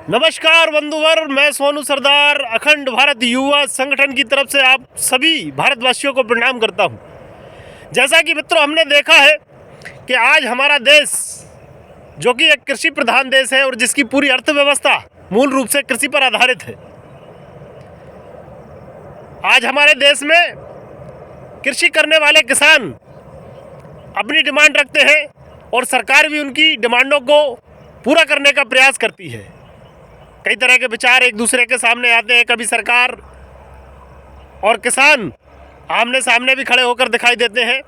नमस्कार बंधुवर, मैं सोनू सरदार अखंड भारत युवा संगठन की तरफ से आप सभी भारतवासियों को प्रणाम करता हूं। जैसा कि मित्रों हमने देखा है कि आज हमारा देश जो कि एक कृषि प्रधान देश है और जिसकी पूरी अर्थव्यवस्था मूल रूप से कृषि पर आधारित है, आज हमारे देश में कृषि करने वाले किसान अपनी डिमांड रखते हैं और सरकार भी उनकी डिमांडों को पूरा करने का प्रयास करती है। कई तरह के विचार एक दूसरे के सामने आते हैं। कभी सरकार और किसान आमने सामने भी खड़े होकर दिखाई देते हैं।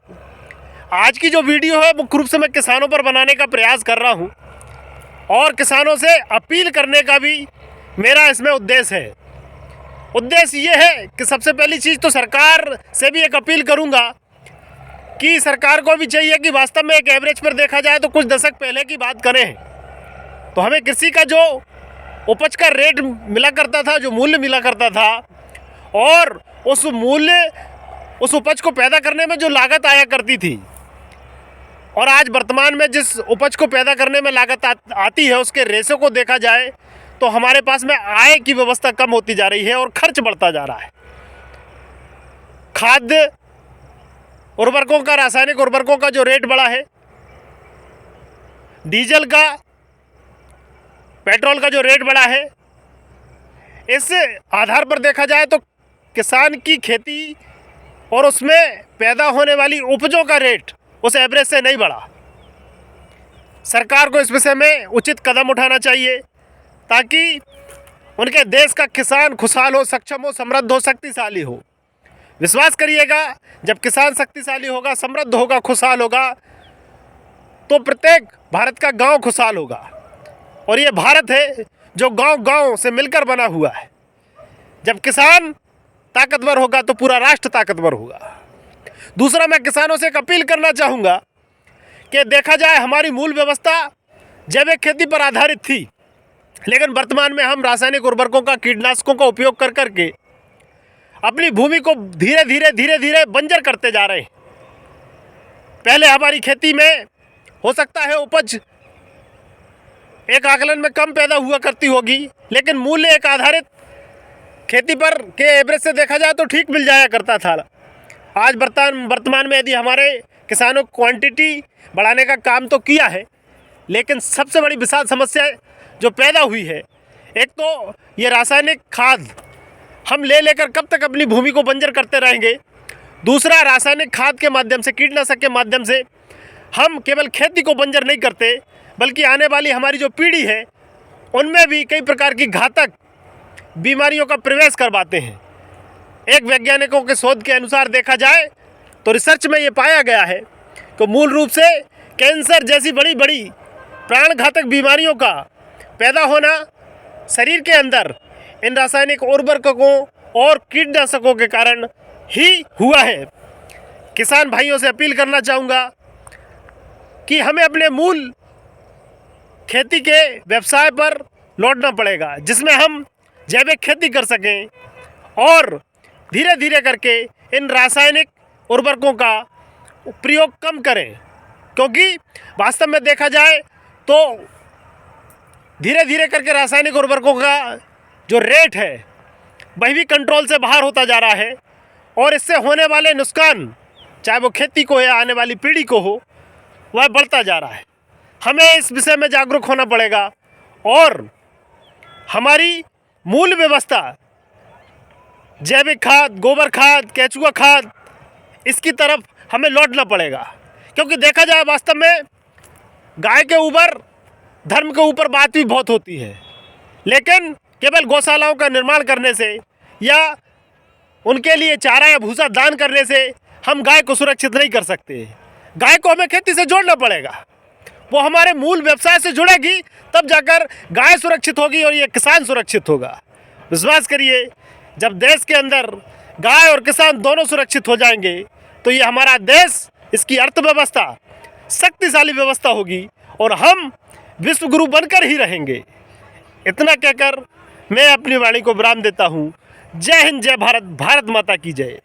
आज की जो वीडियो है मुख्य रूप से मैं किसानों पर बनाने का प्रयास कर रहा हूं और किसानों से अपील करने का भी मेरा इसमें उद्देश्य है। उद्देश्य ये है कि सबसे पहली चीज़ तो सरकार से भी एक अपील करूंगा कि सरकार को भी चाहिए कि वास्तव में एक एवरेज पर देखा जाए तो कुछ दशक पहले की बात करें तो हमें कृषि का जो उपज का रेट मिला करता था, जो मूल्य मिला करता था, और उस उपज को पैदा करने में जो लागत आया करती थी, और आज वर्तमान में जिस उपज को पैदा करने में लागत आती है, उसके रेशो को देखा जाए तो हमारे पास में आय की व्यवस्था कम होती जा रही है और खर्च बढ़ता जा रहा है। खाद्य उर्वरकों का, रासायनिक उर्वरकों का जो रेट बढ़ा है, डीजल का, पेट्रोल का जो रेट बढ़ा है, इस आधार पर देखा जाए तो किसान की खेती और उसमें पैदा होने वाली उपजों का रेट उस एवरेज से नहीं बढ़ा। सरकार को इस विषय में उचित कदम उठाना चाहिए ताकि उनके देश का किसान खुशहाल हो, सक्षम हो, समृद्ध हो, शक्तिशाली हो। विश्वास करिएगा, जब किसान शक्तिशाली होगा, समृद्ध होगा, खुशहाल होगा तो प्रत्येक भारत का गांव खुशहाल होगा। और ये भारत है जो गांव-गांव से मिलकर बना हुआ है। जब किसान ताकतवर होगा तो पूरा राष्ट्र ताकतवर होगा। दूसरा, मैं किसानों से एक अपील करना चाहूँगा कि देखा जाए हमारी मूल व्यवस्था जैविक खेती पर आधारित थी, लेकिन वर्तमान में हम रासायनिक उर्वरकों का, कीटनाशकों का उपयोग कर करके अपनी भूमि को धीरे धीरे बंजर करते जा रहे हैं। पहले हमारी खेती में हो सकता है उपज एक आकलन में कम पैदा हुआ करती होगी, लेकिन मूल्य एक आधारित खेती पर के एवरेज से देखा जाए तो ठीक मिल जाया करता था। आज वर्तमान में यदि हमारे किसानों को क्वांटिटी बढ़ाने का काम तो किया है, लेकिन सबसे बड़ी विशाल समस्या जो पैदा हुई है, एक तो ये रासायनिक खाद हम लेकर कब तक अपनी भूमि को बंजर करते रहेंगे। दूसरा, रासायनिक खाद के माध्यम से, कीटनाशक के माध्यम से हम केवल खेती को बंजर नहीं करते, बल्कि आने वाली हमारी जो पीढ़ी है उनमें भी कई प्रकार की घातक बीमारियों का प्रवेश करवाते हैं। एक वैज्ञानिकों के शोध के अनुसार देखा जाए तो रिसर्च में ये पाया गया है कि मूल रूप से कैंसर जैसी बड़ी बड़ी प्राणघातक बीमारियों का पैदा होना शरीर के अंदर इन रासायनिक उर्वरकों और कीटनाशकों के कारण ही हुआ है। किसान भाइयों से अपील करना चाहूँगा कि हमें अपने मूल खेती के व्यवसाय पर लौटना पड़ेगा, जिसमें हम जैविक खेती कर सकें और धीरे धीरे करके इन रासायनिक उर्वरकों का प्रयोग कम करें, क्योंकि वास्तव में देखा जाए तो धीरे धीरे करके रासायनिक उर्वरकों का जो रेट है वह भी कंट्रोल से बाहर होता जा रहा है और इससे होने वाले नुकसान, चाहे वो खेती को या आने वाली पीढ़ी को हो, वह बढ़ता जा रहा है। हमें इस विषय में जागरूक होना पड़ेगा और हमारी मूल व्यवस्था जैविक खाद, गोबर खाद, केचुआ खाद, इसकी तरफ हमें लौटना पड़ेगा। क्योंकि देखा जाए वास्तव में गाय के ऊपर, धर्म के ऊपर बात भी बहुत होती है, लेकिन केवल गौशालाओं का निर्माण करने से या उनके लिए चारा या भूसा दान करने से हम गाय को सुरक्षित नहीं कर सकते। गाय को हमें खेती से जोड़ना पड़ेगा, वो हमारे मूल व्यवसाय से जुड़ेगी, तब जाकर गाय सुरक्षित होगी और ये किसान सुरक्षित होगा। विश्वास करिए, जब देश के अंदर गाय और किसान दोनों सुरक्षित हो जाएंगे तो ये हमारा देश, इसकी अर्थव्यवस्था शक्तिशाली व्यवस्था होगी और हम विश्व गुरु बनकर ही रहेंगे। इतना कहकर मैं अपनी वाणी को विराम देता हूँ। जय हिंद, जय भारत, भारत माता की जय।